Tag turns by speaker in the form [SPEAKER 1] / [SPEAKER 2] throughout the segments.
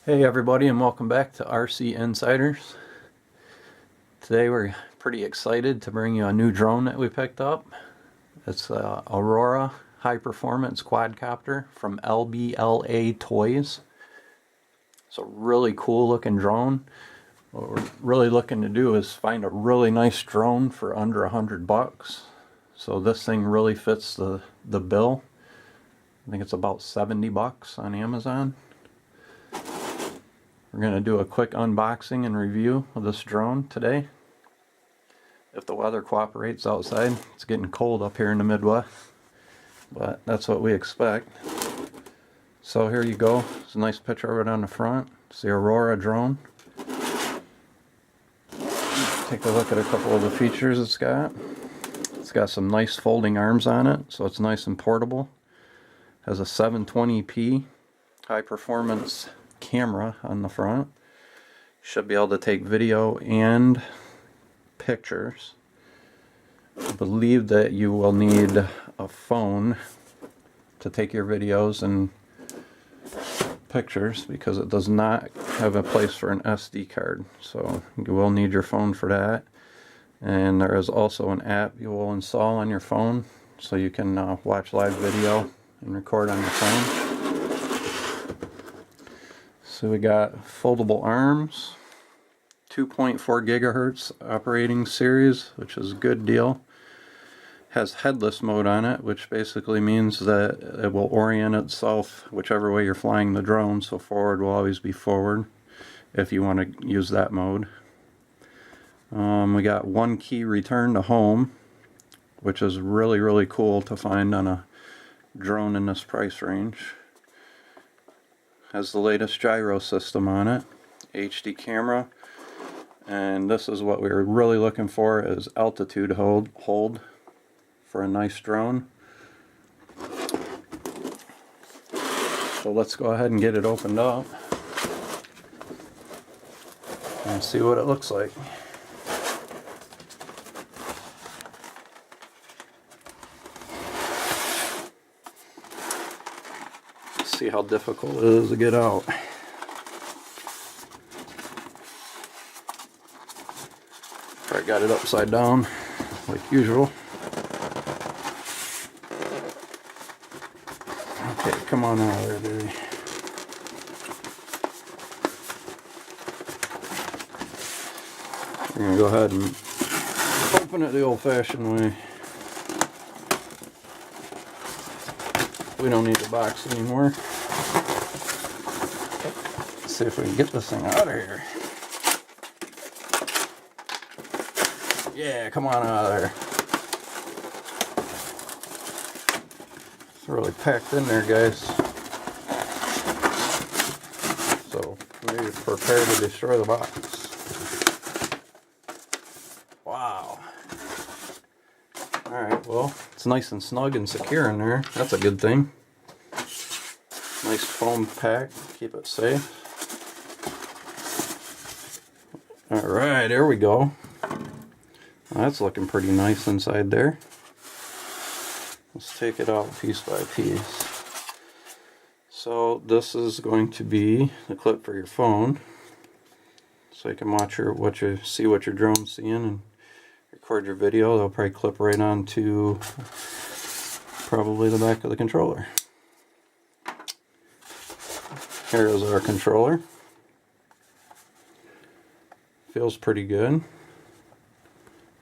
[SPEAKER 1] Hey everybody, and welcome back to RC Insiders. Today we're pretty excited to bring you a new drone that we picked up. It's a Aurora high performance quadcopter from LBLA Toys. It's a really cool looking drone. What we're really looking to do is find a really nice drone for under $100. So this thing really fits the bill. I think it's about $70 on Amazon. We're going to do a quick unboxing and review of this drone today. If the weather cooperates outside. It's getting cold up here in the Midwest, but that's what we expect. So here you go. There's a nice picture of it on the front. It's the Aurora drone. Take a look at a couple of the features it's got. It's got some nice folding arms on it, so it's nice and portable. Has a 720p high performance camera on the front. Should be able to take video and pictures. I believe that you will need a phone to take your videos and pictures because it does not have a place for an SD card, so you will need your phone for that. And there is also an app you will install on your phone so you can watch live video and record on your phone. So we got foldable arms, 2.4 gigahertz operating series, which is a good deal. Has headless mode on it, which basically means that it will orient itself whichever way you're flying the drone, so forward will always be forward if you want to use that mode. We got one key return to home, which is really cool to find on a drone in this price range. Has the latest gyro system on it, HD camera, and this is what we were really looking for, is altitude hold for a nice drone. So let's go ahead and get it opened up and see what it looks like. See how difficult it is to get out. I got it upside down like usual. Okay, come on out of there, baby. We're gonna go ahead and open it the old-fashioned way. We don't need the box anymore. Let's see if we can get this thing out of here. Yeah, come on out of there. It's really packed in there, guys. So maybe prepare to destroy the box. Wow. Alright, well, it's nice and snug and secure in there. That's a good thing. Nice foam pack, keep it safe. Alright, there we go. That's looking pretty nice inside there. Let's take it out piece by piece. So this is going to be the clip for your phone, so you can watch what your drone's seeing and record your video. They'll probably clip right onto probably the back of the controller. Here is our controller. Feels pretty good.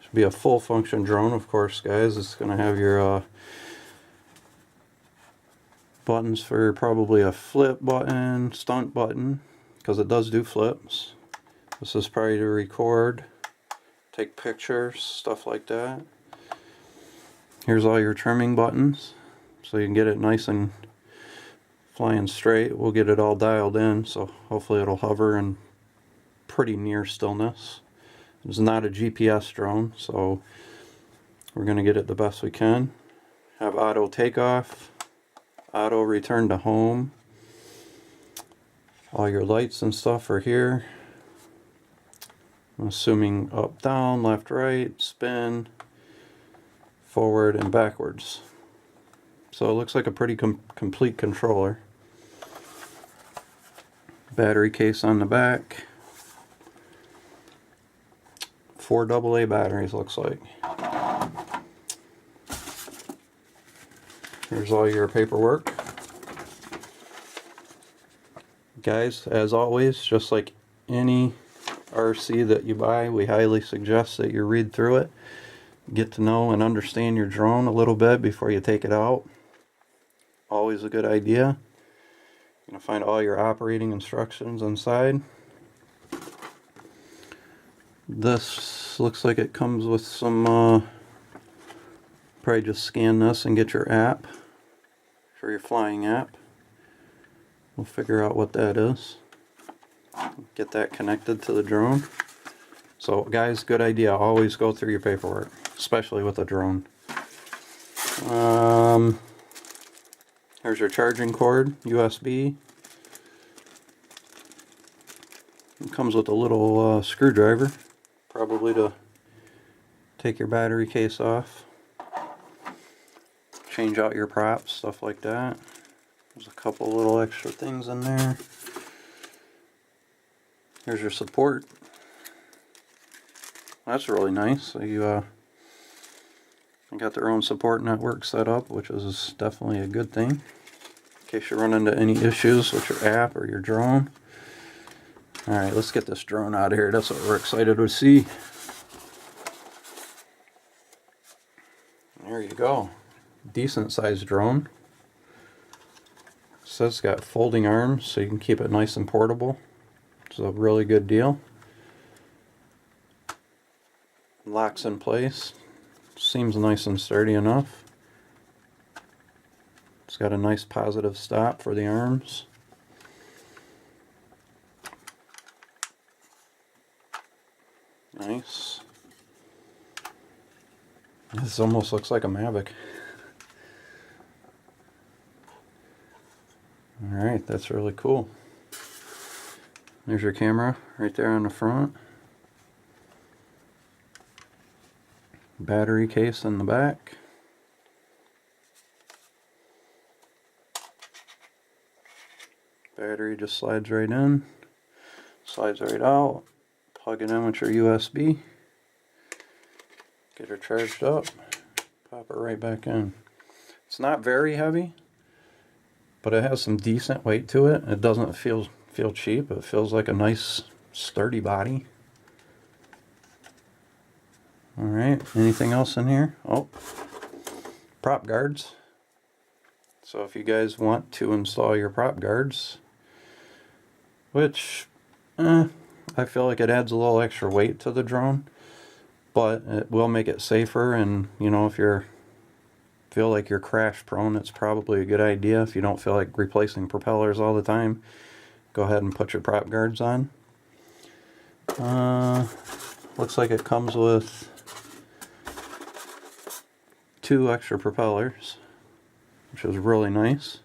[SPEAKER 1] Should be a full function drone, of course, guys. It's going to have your buttons for probably a flip button, stunt button, because it does do flips. This is probably to record, take pictures, stuff like that. Here's all your trimming buttons, so you can get it nice and flying straight. We'll get it all dialed in, so hopefully it'll hover in pretty near stillness. It's not a GPS drone, so we're going to get it the best we can. Have auto takeoff, auto return to home. All your lights and stuff are here. I'm assuming up, down, left, right, spin, forward, and backwards. So it looks like a pretty complete controller. battery case on the back. 4 AA batteries, looks like. Here's all your paperwork. Guys, as always, just like any RC that you buy, we highly suggest that you read through it. Get to know and understand your drone a little bit before you take it out. Always a good idea. You're going to find all your operating instructions inside. This looks like it comes with some, probably just scan this and get your app for your flying app. We'll figure out what that is. Get that connected to the drone. So guys, good idea. Always go through your paperwork, especially with a drone. Here's your charging cord, USB. It comes with a little screwdriver, probably to take your battery case off. Change out your props, stuff like that. There's a couple little extra things in there. Here's your support. That's really nice. So you got their own support network set up, which is definitely a good thing. In case you run into any issues with your app or your drone. Alright, let's get this drone out of here. That's what we're excited to see. There you go. Decent sized drone. It says it's got folding arms so you can keep it nice and portable. It's a really good deal. Locks in place. Seems nice and sturdy enough. It's got a nice positive stop for the arms. Nice. This almost looks like a Mavic. Alright, that's really cool. There's your camera right there on the front. Battery case in the back. Battery just slides right in, slides right out. Plug it in with your USB. Get her charged up. Pop it right back in. It's not very heavy, but it has some decent weight to it. It doesn't feel cheap. It feels like a nice sturdy body. Alright, anything else in here? Oh, prop guards. So if you guys want to install your prop guards, which I feel like it adds a little extra weight to the drone, but it will make it safer. And you know, if you feel like you're crash prone, it's probably a good idea. If you don't feel like replacing propellers all the time, go ahead and put your prop guards on. Looks like it comes with 2 extra propellers, which is really nice.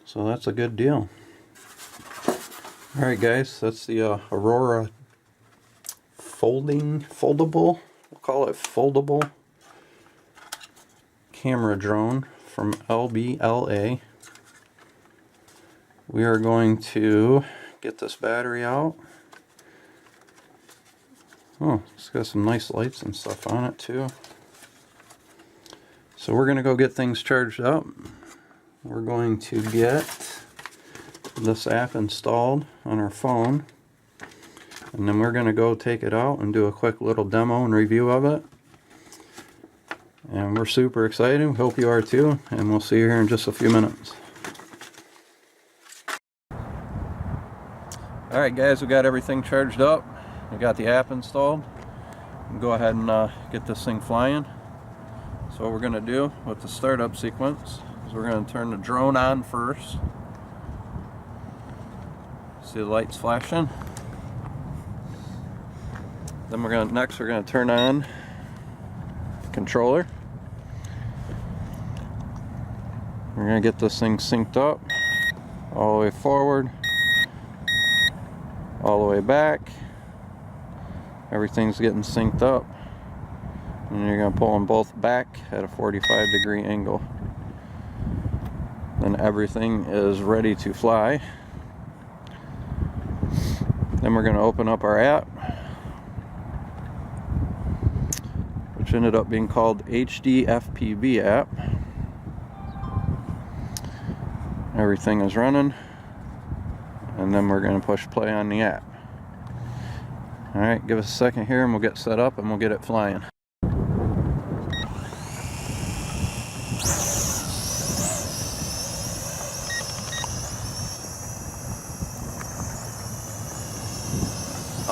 [SPEAKER 1] So that's a good deal. Alright guys, that's the Aurora foldable, we'll call it foldable camera drone from LBLA. We are going to get this battery out. Oh, it's got some nice lights and stuff on it too. So we're going to go get things charged up. We're going to get this app installed on our phone, and then we're going to go take it out and do a quick little demo and review of it. And we're super excited. We hope you are too, and we'll see you here in just a few minutes. Alright guys, we got everything charged up. We got the app installed. We'll go ahead and get this thing flying. So what we're going to do with the startup sequence is we're going to turn the drone on first. See the lights flashing? Then we're going to turn on the controller. We're going to get this thing synced up all the way forward, all the way back. Everything's getting synced up. And you're going to pull them both back at a 45-degree angle. Then everything is ready to fly. Then we're going to open up our app, which ended up being called HD FPV app. Everything is running, and then we're going to push play on the app. Alright, give us a second here and we'll get set up and we'll get it flying.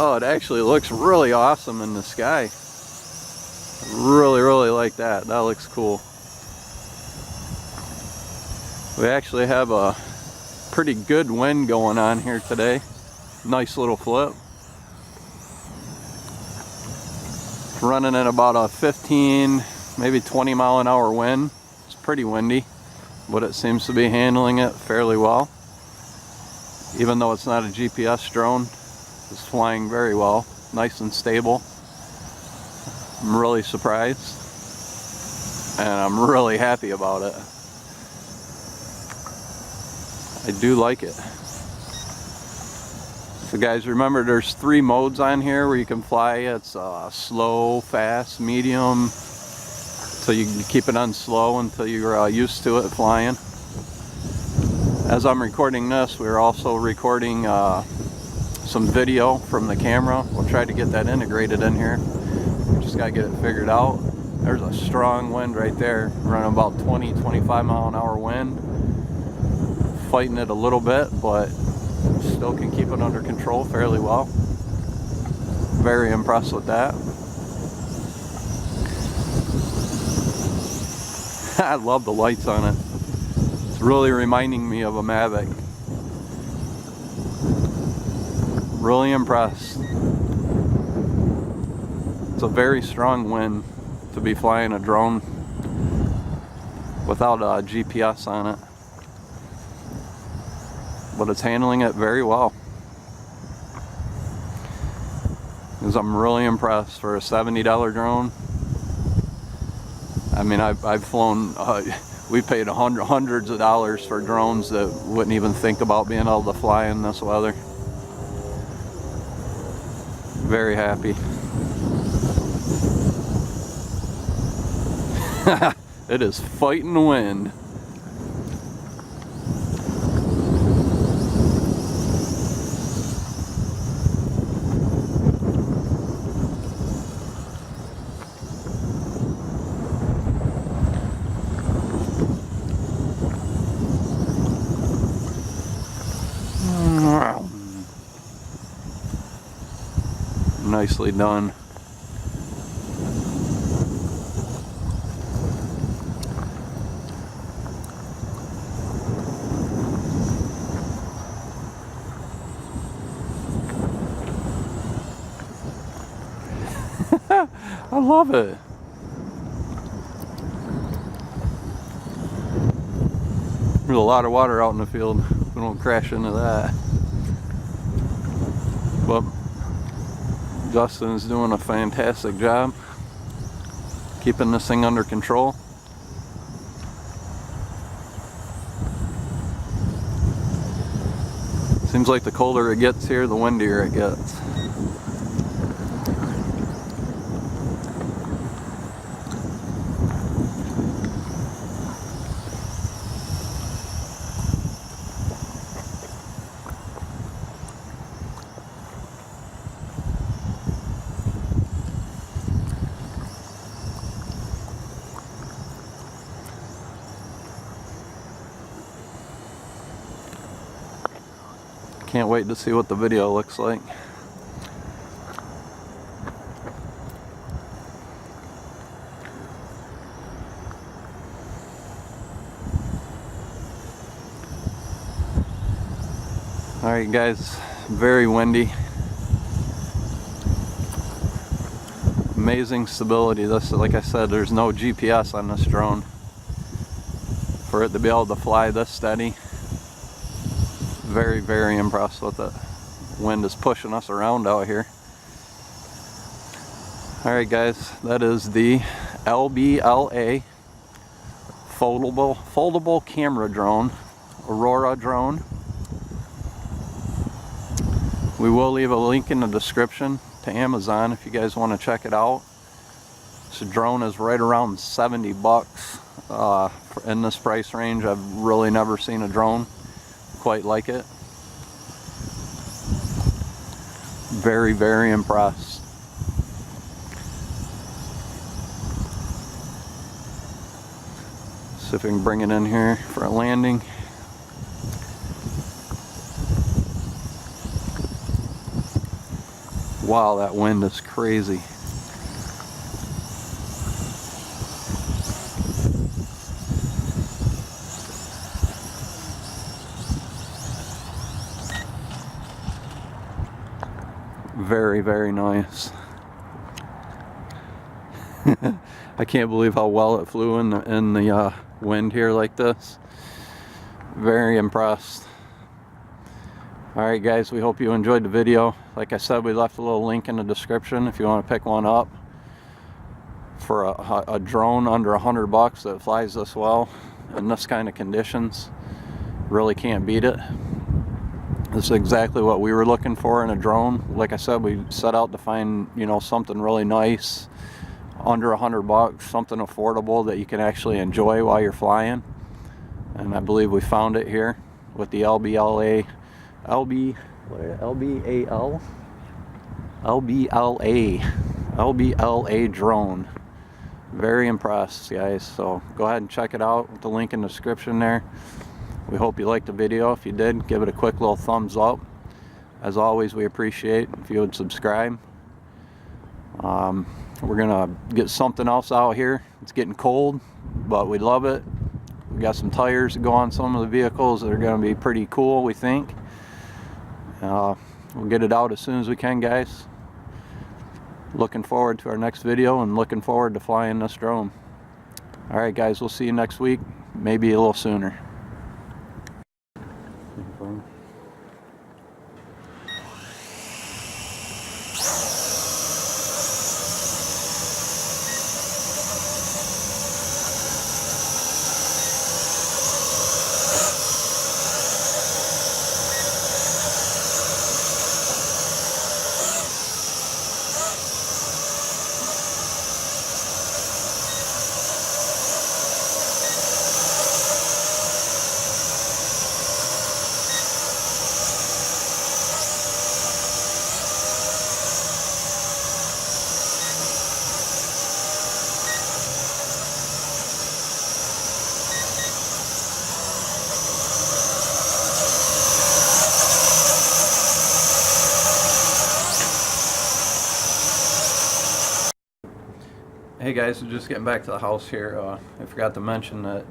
[SPEAKER 1] Oh, it actually looks really awesome in the sky. Really like that. That looks cool. We actually have a pretty good wind going on here today. Nice little flip. Running at about a 15, maybe 20 mile an hour wind. It's pretty windy, but it seems to be handling it fairly well. Even though it's not a GPS drone, it's flying very well, nice and stable. I'm really surprised, and I'm really happy about it. I do like it. So guys, remember there's 3 modes on here where you can fly. It's slow, fast, medium. So you can keep it on slow until you're used to it flying. As I'm recording this, we're also recording some video from the camera. We'll try to get that integrated in here. We just gotta get it figured out. There's a strong wind right there, running about 20-25 mile an hour wind. Fighting it a little bit, but still can keep it under control fairly well. Very impressed with that. I love the lights on it. It's really reminding me of a Mavic. Really impressed. It's a very strong wind to be flying a drone without a GPS on it. But it's handling it very well. Because I'm really impressed for a $70 drone. I mean, I've flown, we paid hundreds of dollars for drones that wouldn't even think about being able to fly in this weather. Very happy. It is fighting the wind. Nicely done. I love it. There's a lot of water out in the field. We don't crash into that. But Justin's doing a fantastic job keeping this thing under control. Seems like the colder it gets here, the windier it gets. Can't wait to see what the video looks like. Alright guys, very windy. Amazing stability. This, like I said, there's no GPS on this drone. For it to be able to fly this steady, very impressed with it. Wind is pushing us around out here. Alright guys, that is the LBLA foldable camera drone, Aurora drone. We will leave a link in the description to Amazon if you guys want to check it out. This drone is right around 70 bucks in this price range. I've really never seen a drone quite like it. Very, very impressed. See if we can bring it in here for a landing. Wow, that wind is crazy. Very, very nice. I can't believe how well it flew in the wind here like this. Very impressed. Alright guys, we hope you enjoyed the video. Like I said, we left a little link in the description if you want to pick one up for a drone under 100 bucks that flies this well in this kind of conditions. Really can't beat it. This is exactly what we were looking for in a drone. Like I said, we set out to find, you know, something really nice under 100 bucks, something affordable that you can actually enjoy while you're flying. And I believe we found it here with the LBLA drone. Very impressed, guys. So go ahead and check it out with the link in the description there. We hope you liked the video. If you did, give it a quick little thumbs up. As always, we appreciate if you would subscribe. We're gonna get something else out here. It's getting cold, but we love it. We got some tires to go on some of the vehicles that are gonna be pretty cool, we think. We'll get it out as soon as we can, guys. Looking forward to our next video and looking forward to flying this drone. Alright guys, we'll see you next week, maybe a little sooner. Hey guys, so just getting back to the house here. I forgot to mention that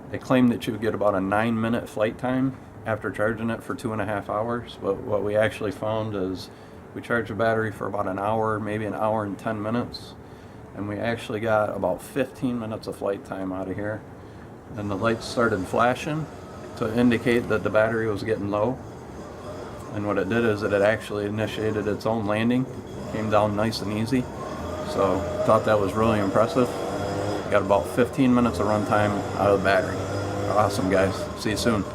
[SPEAKER 1] they claimed that you would get about a 9-minute flight time after charging it for 2.5 hours, but what we actually found is we charged the battery for about an hour, maybe an hour and 10 minutes, and we actually got about 15 minutes of flight time out of here. And the lights started flashing to indicate that the battery was getting low, and what it did is that it actually initiated its own landing, came down nice and easy. So thought that was really impressive. Got about 15 minutes of runtime out of the battery. Awesome guys. See you soon.